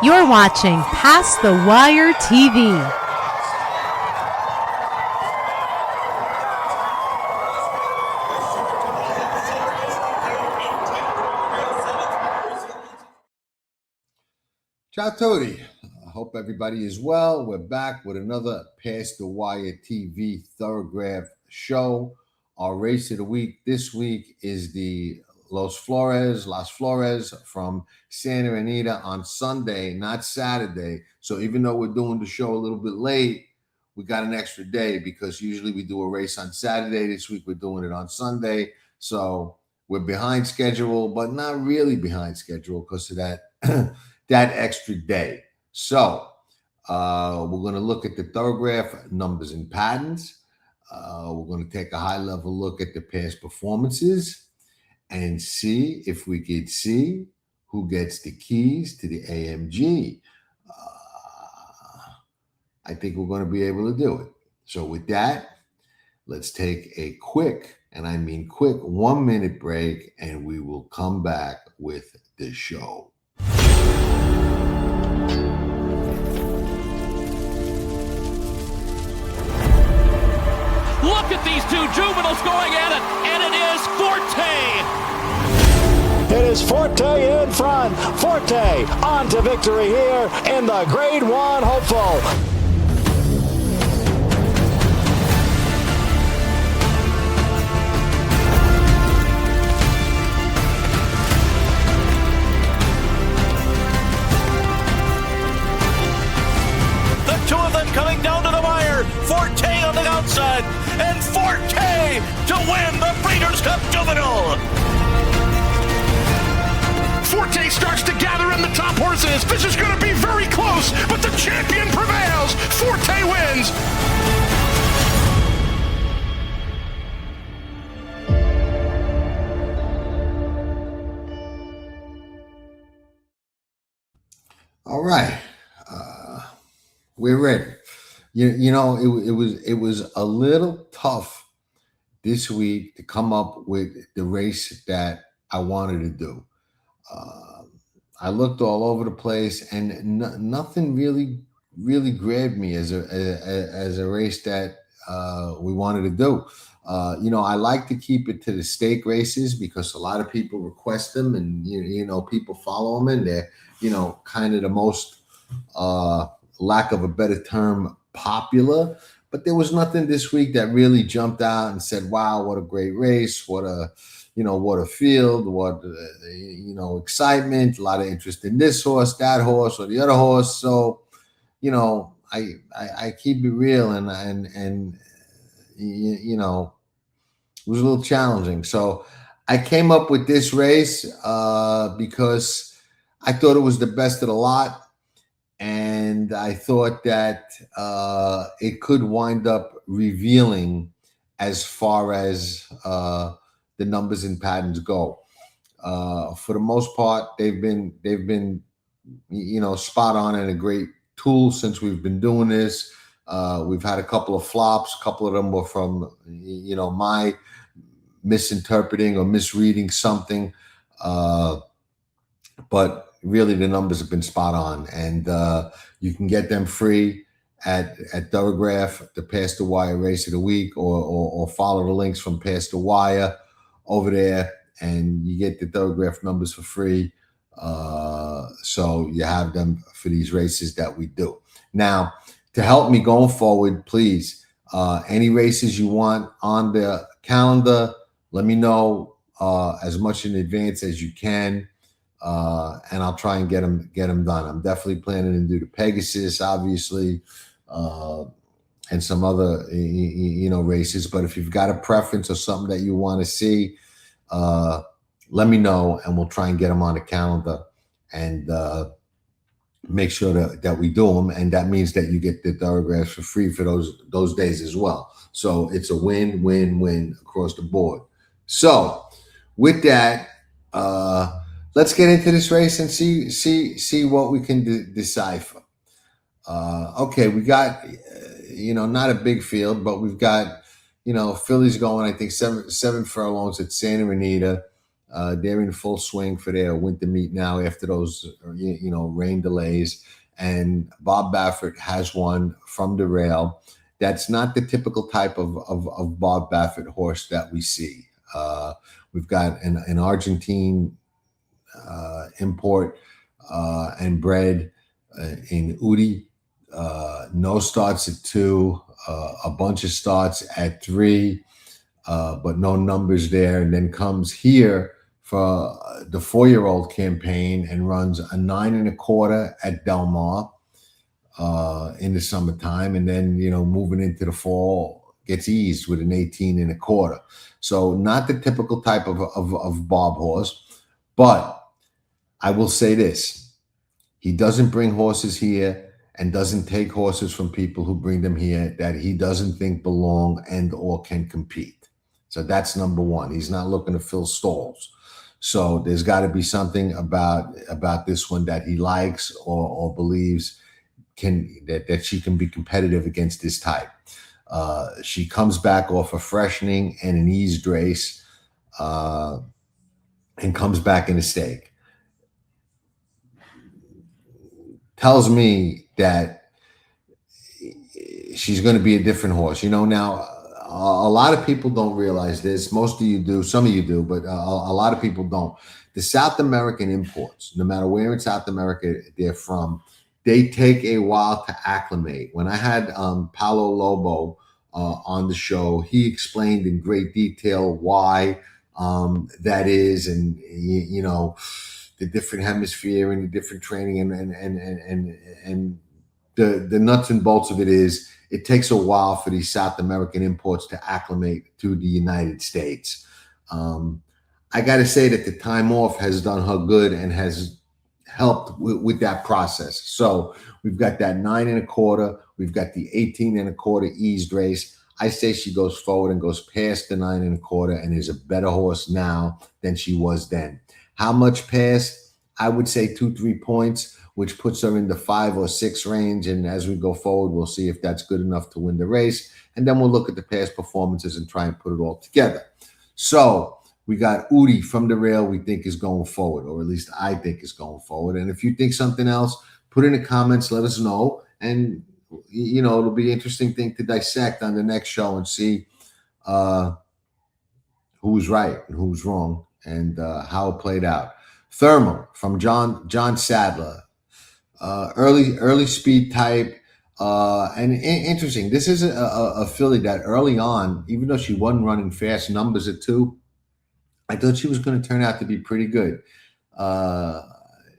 You're watching Past the Wire TV. Ciao tutti. I hope everybody is well. We're back with another Past the Wire TV Thorograph show. Our race of the week this week is the Las Flores from Santa Anita on Sunday, not Saturday. So even though we're doing the show a little bit late, we got an extra day because usually we do a race on Saturday. This week we're doing it on Sunday. So we're behind schedule, but not really behind schedule because of that that extra day. So we're going to look at the Thorograph numbers and patterns. We're going to take a high-level look at the past performances and see if we could see who gets the keys to the AMG. I think we're going to be able to do it. So with that, let's take a quick, and I mean quick, 1-minute break, and we will come back with the show. Look at these two juveniles going at it, and it is Forte. It is Forte in front. Forte on to victory here in the Grade 1 hopeful. The two of them coming down to the wire. Forte on the outside, and Forte to win the Breeders' Cup Juvenile. Forte starts to gather in the top horses. This is going to be very close, but the champion prevails. Forte wins. All right, we're ready. You know, it was a little tough this week to come up with the race that I wanted to do. I looked all over the place, and nothing really grabbed me as a race that we wanted to do. I like to keep it to the stake races because a lot of people request them, and people follow them, and they're kind of the most, lack of a better term, popular. But there was nothing this week that really jumped out and said, "Wow, what a great race! What a field! What excitement! A lot of interest in this horse, that horse, or the other horse." So, I keep it real, and it was a little challenging. So I came up with this race because I thought it was the best of the lot. And I thought that it could wind up revealing as far as the numbers and patterns go. For the most part, they've been spot on and a great tool since we've been doing this. We've had a couple of flops. A couple of them were from my misinterpreting or misreading something, but really the numbers have been spot on, and you can get them free at Thorograph, the Past the Wire Race of the Week, or follow the links from Past the Wire over there, and you get the Thorograph numbers for free. So you have them for these races that we do. Now, to help me going forward, please, any races you want on the calendar, let me know as much in advance as you can. And I'll try and get them done. I'm definitely planning to do the Pegasus, obviously, and some other races. But if you've got a preference or something that you want to see, let me know, and we'll try and get them on the calendar and make sure that we do them. And that means that you get the Thorographs for free for those days as well. So it's a win-win-win across the board. So with that, let's get into this race and see what we can decipher. Okay, we got not a big field, but we've got fillies going. I think seven furlongs at Santa Anita, They're in full swing for their winter meet now after those, rain delays. And Bob Baffert has one from the rail. That's not the typical type of Bob Baffert horse that we see. We've got an Argentine import and bred in Udi. No starts at 2, a bunch of starts at 3, but no numbers there. And then comes here for the 4-year-old campaign and runs a 9 1/4 at Del Mar in the summertime. And then, moving into the fall, gets eased with an 18 1/4. So not the typical type of Bob horse, but I will say this. He doesn't bring horses here and doesn't take horses from people who bring them here that he doesn't think belong and or can compete. So that's number one. He's not looking to fill stalls. So there's got to be something about this one that he likes or believes that she can be competitive against this type. She comes back off a freshening and an eased race and comes back in a stake. Tells me that she's going to be a different horse. Now, a lot of people don't realize this. Most of you do. Some of you do, but a lot of people don't. The South American imports, no matter where in South America they're from, they take a while to acclimate. When I had Paulo Lobo on the show, he explained in great detail why that is, and the different hemisphere and the different training and the nuts and bolts of it is it takes a while for these South American imports to acclimate to the United States. I got to say that the time off has done her good and has helped with that process. So we've got that 9 1/4. We've got the 18 1/4 eased race. I say she goes forward and goes past the 9 1/4 and is a better horse now than she was then. How much past? I would say 2-3 points, which puts her in the 5 or 6 range. And as we go forward, we'll see if that's good enough to win the race. And then we'll look at the past performances and try and put it all together. So we got Udi from the rail we think is going forward, or at least I think is going forward. And if you think something else, put in the comments, let us know. And, it'll be an interesting thing to dissect on the next show and see who's right and who's wrong and how it played out. Thermal from John Sadler. Early speed type. And interesting, this is a filly that early on, even though she wasn't running fast numbers at 2, I thought she was going to turn out to be pretty good.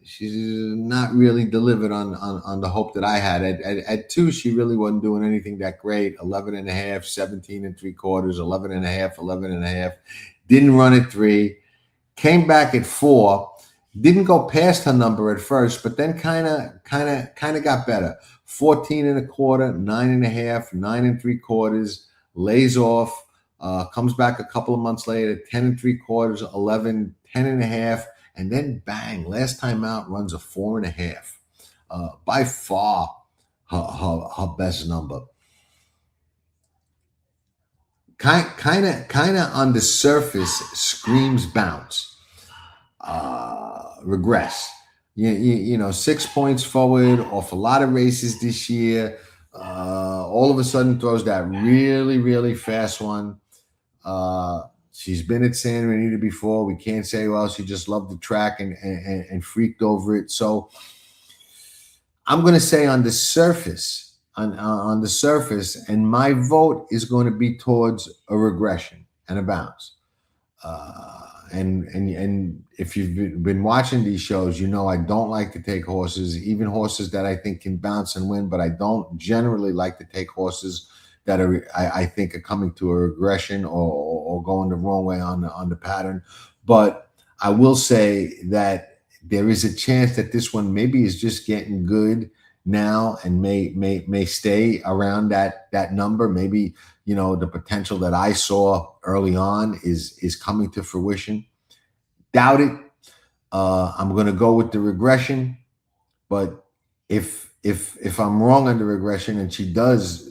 She's not really delivered on the hope that I had. At 2, she really wasn't doing anything that great. 11 1/2, 17 3/4, 11 1/2, 11 1/2. Didn't run at 3. Came back at 4. Didn't go past her number at first, but then kind of got better. 14 1/4, 9 1/2, 9 3/4, lays off, comes back a couple of months later, 10 3/4, 11, 10 1/2, and then bang, last time out runs a 4 1/2. By far her best number. Kind of on the surface screams bounce. Regress. 6 points forward off a lot of races this year. All of a sudden throws that really, really fast one. She's been at Santa Anita before. We can't say, well, she just loved the track and freaked over it. So I'm going to say on the surface, on the surface, and my vote is going to be towards a regression and a bounce. And if you've been watching these shows, I don't like to take horses, even horses that I think can bounce and win, but I don't generally like to take horses that I think are coming to a regression or going the wrong way on the pattern. But I will say that there is a chance that this one maybe is just getting good now and may stay around that number. Maybe the potential that I saw early on is coming to fruition. Doubt it. I'm going to go with the regression, but if I'm wrong on the regression and she does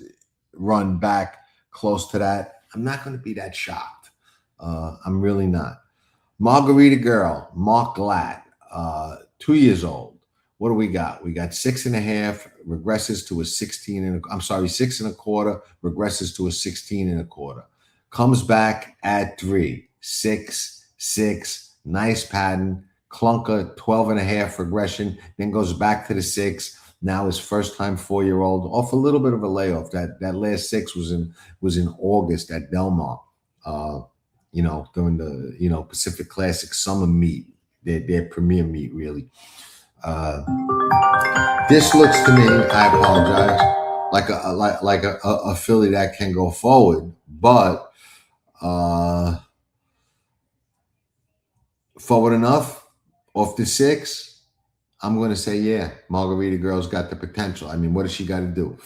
run back close to that, I'm not going to be that shocked. I'm really not. Margarita Girl, Mark Glatt, 2 years old. What do we got? We got 6.5, regresses to a 16 and I'm sorry, 6.25, regresses to a 16.25. Comes back at 3, 6, 6, nice pattern, clunker, 12.5 regression, then goes back to the 6. Now his first time 4-year-old, off a little bit of a layoff. That last 6 was in August at Del Mar. During the Pacific Classic Summer meet, their premier meet, really. This looks to me, I apologize, like a filly that can go forward, but forward enough off the 6. I'm going to say, yeah, Margarita Girl's got the potential. I mean, what does she got to do?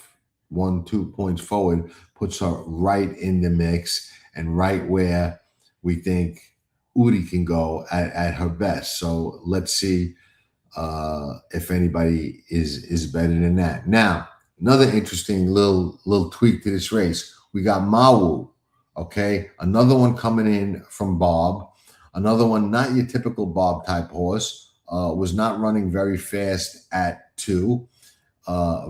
1-2 points forward puts her right in the mix and right where we think Udi can go at her best. So let's see if anybody is better than that. Now, another interesting little tweak to this race. We got Mawu, okay? Another one coming in from Bob. Another one, not your typical Bob type horse. Was not running very fast at 2.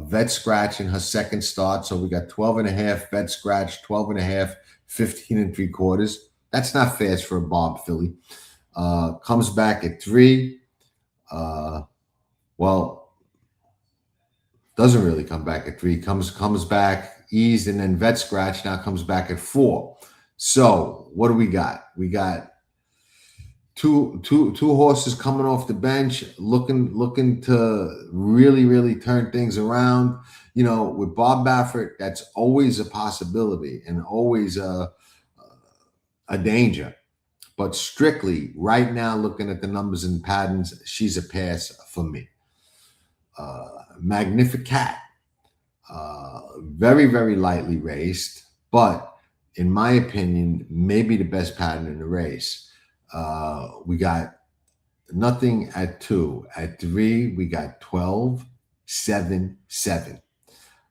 Vet scratch in her second start. So we got 12.5, vet scratch, 12.5, 15 3/4. That's not fast for a Bob filly. Comes back at 3. Well, doesn't really come back at 3. Comes back eased and then vet scratch. Now comes back at 4. So what do we got? We got two horses coming off the bench, looking to really turn things around. With Bob Baffert, that's always a possibility and always a danger. But strictly right now, looking at the numbers and patterns, she's a pass for me. Magnificat, very lightly raced, but in my opinion, maybe the best pattern in the race. We got nothing at 2. At 3, we got 12, 7, 7.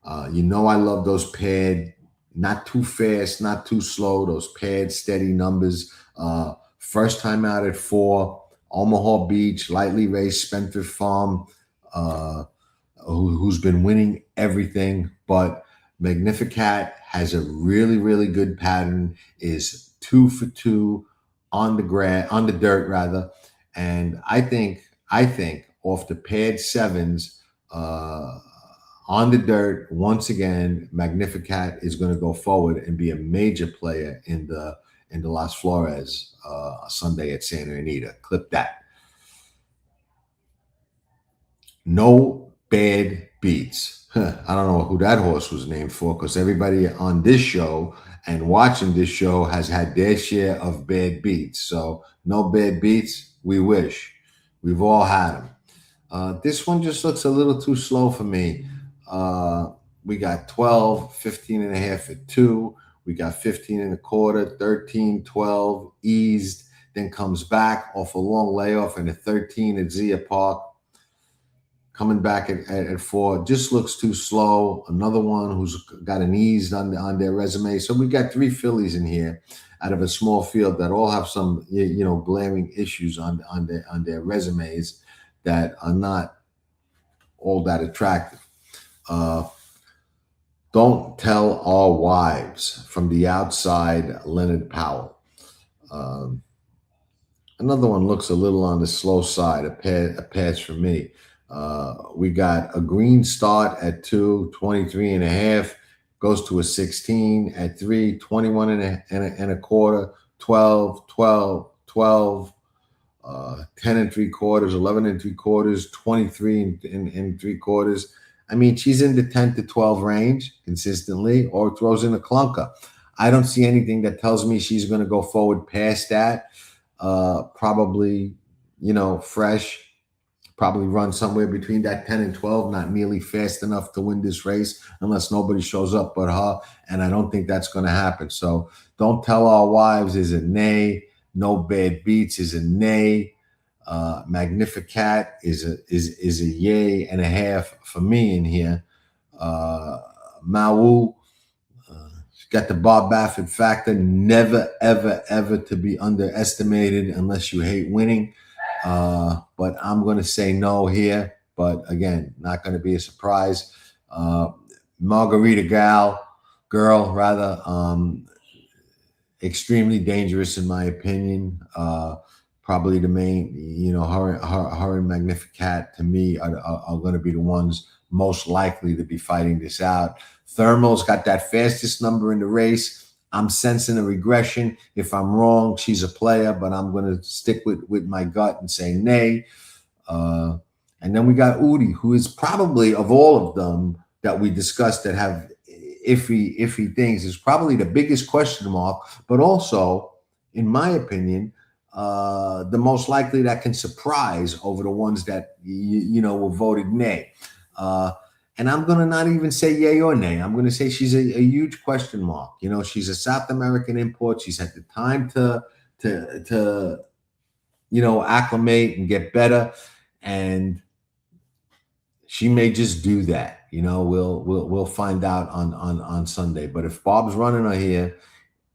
I love those paired, not too fast, not too slow, those paired steady numbers. First time out at 4, Omaha Beach, lightly raced, Spendthrift Farm, who's been winning everything. But Magnificat has a really good pattern, is 2 for 2 on the dirt rather, and I think off the paired 7s on the dirt once again, Magnificat is going to go forward and be a major player in the Las Flores Sunday at Santa Anita. Clip that. No bad beats. I don't know who that horse was named for, because everybody on this show and watching this show has had their share of bad beats. So no bad beats, we wish. We've all had them. This one just looks a little too slow for me. We got 12, 15.5 at 2. We got 15.25, 13, 12, eased, then comes back off a long layoff and a 13 at Zia Park. Coming back at 4, just looks too slow. Another one who's got an eased on their resume. So we got 3 fillies in here out of a small field that all have some glaring issues on their resumes that are not all that attractive. Don't Tell Our Wives from the outside, Leonard Powell. Another one looks a little on the slow side, a pass for me. We got a green start at 2, 23.5, goes to a 16 at 3, 21.25, 12, 12, 12, 10.75, 11.75, 23 and 3/4. I mean, she's in the 10 to 12 range consistently, or throws in a clunker. I don't see anything that tells me she's going to go forward past that. Probably, fresh. Probably run somewhere between that 10 and 12, not nearly fast enough to win this race unless nobody shows up but her, and I don't think that's going to happen. So Don't Tell Our Wives is a nay. No Bad Beats is a nay. Magnificat is a yay and a half for me in here. Mawu, got the Bob Baffert factor. Never, ever, ever to be underestimated unless you hate winning. But I'm going to say no here. But again, not going to be a surprise. Margarita girl, extremely dangerous in my opinion. Probably the main, her and Magnificat to me are going to be the ones most likely to be fighting this out. Thermal's got that fastest number in the race. I'm sensing a regression. If I'm wrong, she's a player, but I'm going to stick with my gut and say nay. And then we got Udi, who is probably, of all of them that we discussed that have iffy things, is probably the biggest question mark, but also, in my opinion, the most likely that can surprise over the ones that were voted nay. And I'm going to not even say yay or nay. I'm going to say she's a huge question mark. She's a South American import. She's had the time to acclimate and get better, and she may just do that. We'll find out on Sunday. But if Bob's running her here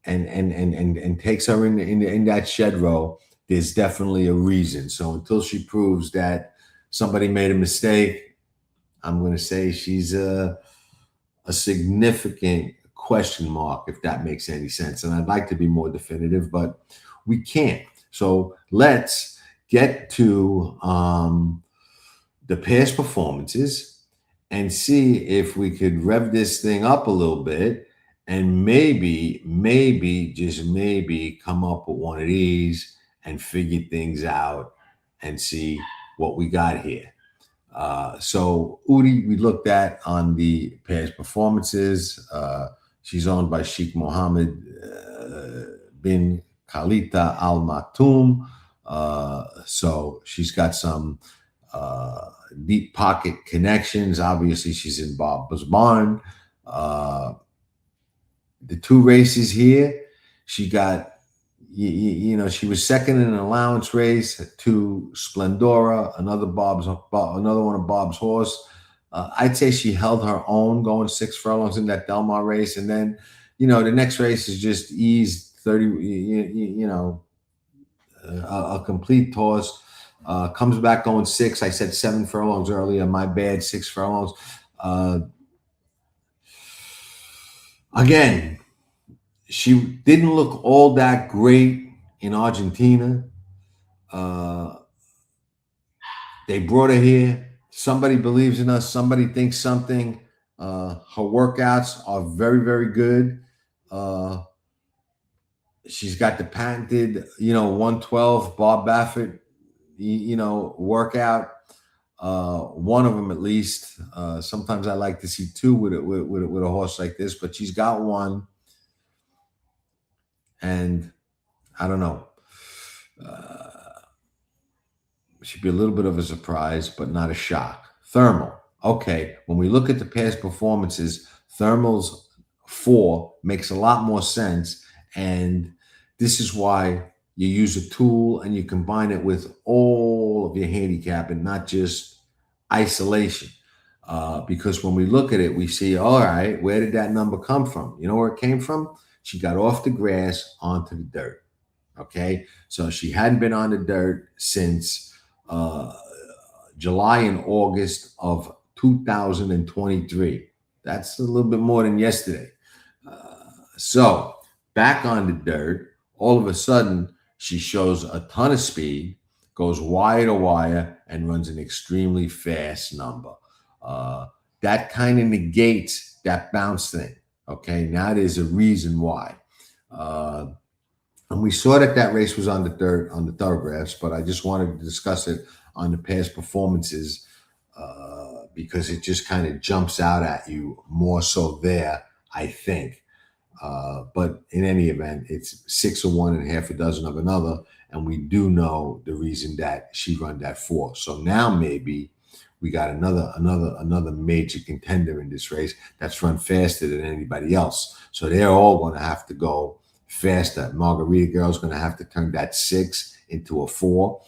and takes her in that shed row, there's definitely a reason. So until she proves that somebody made a mistake, I'm going to say she's a significant question mark, if that makes any sense. And I'd like to be more definitive, but we can't. So let's get to the past performances and see if we could rev this thing up a little bit and maybe, just maybe come up with one of these and figure things out and see what we got here. So Udi, we looked at on the past performances. She's owned by Sheikh Mohammed bin Khalita Al Maktoum. So she's got some deep pocket connections. Obviously, she's in Bob's barn. The two races here, she got, she was second in an allowance race to Splendora, another one of Bob's horse. I'd say she held her own going 6 furlongs in that Del Mar race. And then, the next race is just eased 30, a complete toss. Comes back going 6. I said 7 furlongs earlier. My bad, 6 furlongs. Again, she didn't look all that great in Argentina. They brought her here. Somebody believes in us. Somebody thinks something. Her workouts are very, very good. She's got the patented, 112 Bob Baffert, workout. One of them at least. Sometimes I like to see 2 with a horse like this, but she's got one. And I don't know. Should be a little bit of a surprise, but not a shock. Thermal. Okay, when we look at the past performances, Thermal's 4 makes a lot more sense. And this is why you use a tool and you combine it with all of your handicap and not just isolation. Because when we look at it, we see, all right, where did that number come from? You know where it came from? She got off the grass onto the dirt. Okay, so she hadn't been on the dirt since July and August of 2023. That's a little bit more than yesterday. So back on the dirt, all of a sudden she shows a ton of speed, goes wire to wire, and runs an extremely fast number. That kind of negates that bounce thing. Okay, now there's a reason why. And we saw that race was on the dirt, on the Thorographs, but I just wanted to discuss it on the past performances because it just kind of jumps out at you more so there, I think. But in any event, it's 6 of one and half a dozen of another, and we do know the reason that she run that 4. So now maybe we got another major contender in this race that's run faster than anybody else. So they're all going to have to go faster. Margarita Girl's going to have to turn that 6 into a 4.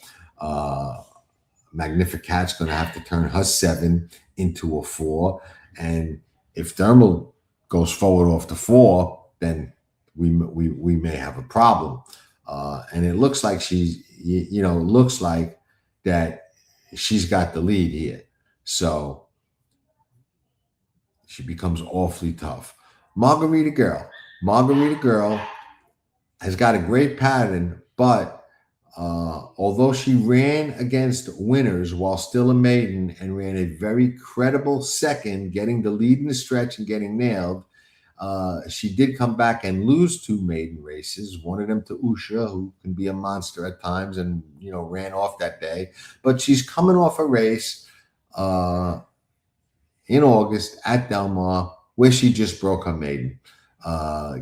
Magnificat's going to have to turn her 7 into a 4. And if Thermal goes forward off the 4, then we may have a problem. And it looks like looks like that she's got the lead here. So she becomes awfully tough. Margarita Girl has got a great pattern, but although she ran against winners while still a maiden and ran a very credible second, getting the lead in the stretch and getting nailed, she did come back and lose 2 maiden races, one of them to Usha, who can be a monster at times and, ran off that day. But she's coming off a race in August at Del Mar where she just broke her maiden,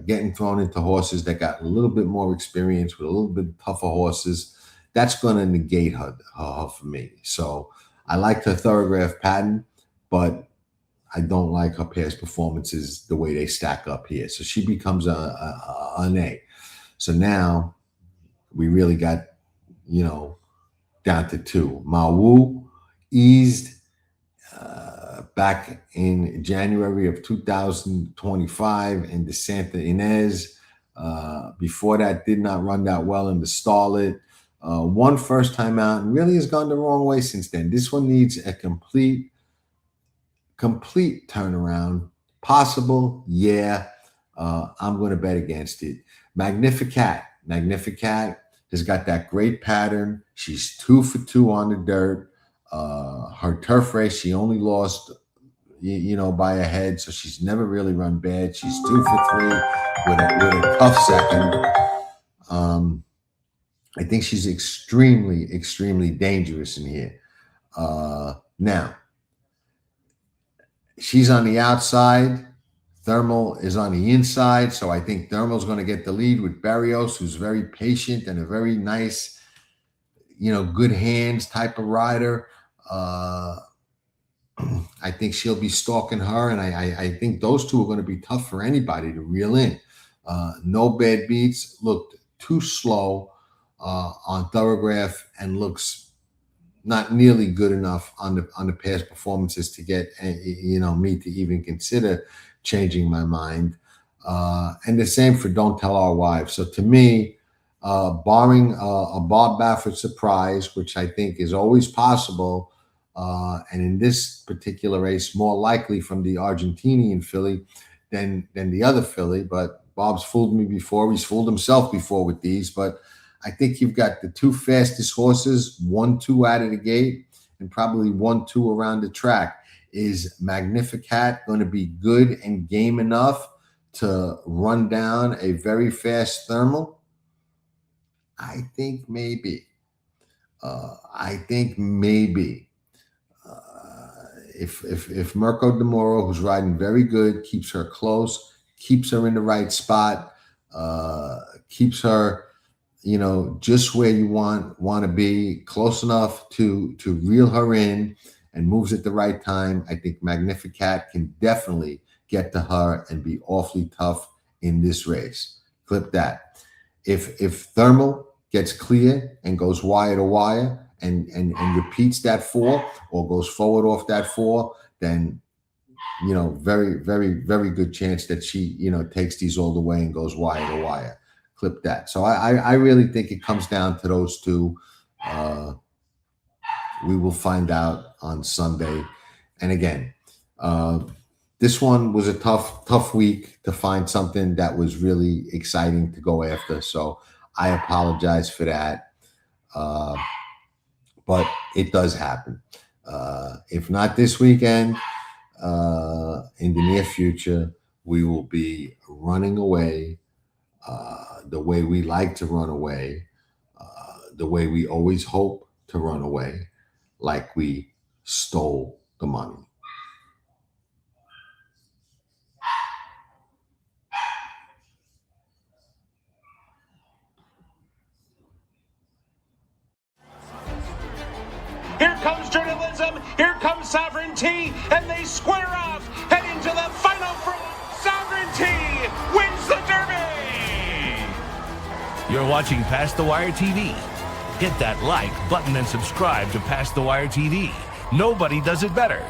getting thrown into horses that got a little bit more experience with a little bit tougher horses. That's going to negate her for me. So I like her Thorograph pattern, but I don't like her past performances the way they stack up here. So she becomes an A. So now we really got, down to 2. Mawu eased back in January of 2025 in the Santa Ynez. Before that, did not run that well in the Starlet. One first time out and really has gone the wrong way since then. This one needs a complete turnaround. Possible, yeah. I'm going to bet against it. Magnificat has got that great pattern. She's 2 for 2 on the dirt. Her turf race, she only lost, by a head, so she's never really run bad. She's 2 for 3 with a tough second. I think she's extremely, extremely dangerous in here. Now, she's on the outside. Thermal is on the inside, so I think Thermal's going to get the lead with Barrios, who's very patient and a very nice, good hands type of rider. I think she'll be stalking her, and I think those two are going to be tough for anybody to reel in. No Bad Beats looked too slow on Thorograph and looks not nearly good enough on the past performances to get me to even consider changing my mind. And the same for Don't Tell Our Wives. So to me, barring a Bob Baffert surprise, which I think is always possible, and in this particular race, more likely from the Argentinian filly than the other filly. But Bob's fooled me before. He's fooled himself before with these. But I think you've got the 2 fastest horses, 1-2 out of the gate, and probably 1-2 around the track. Is Magnificat going to be good and game enough to run down a very fast Thermal? I think maybe. If Mirko De Moro, who's riding very good, keeps her close, keeps her in the right spot, keeps her, just where you want to be, close enough to reel her in, and moves at the right time, I think Magnificat can definitely get to her and be awfully tough in this race. Clip that. If Thermal gets clear and goes wire to wire and repeats that 4 or goes forward off that 4, then very, very, very good chance that she takes these all the way and goes wire to wire. Clip that. So I really think it comes down to those 2. We will find out on Sunday. And again, this one was a tough week to find something that was really exciting to go after. So I apologize for that. But it does happen. If not this weekend, in the near future, we will be running away the way we like to run away, the way we always hope to run away, like we stole the money. Here comes journalism, here comes sovereignty, and they square off, head into the final for sovereignty wins the Derby! You're watching Past the Wire TV. Hit that like button and subscribe to Past the Wire TV. Nobody does it better.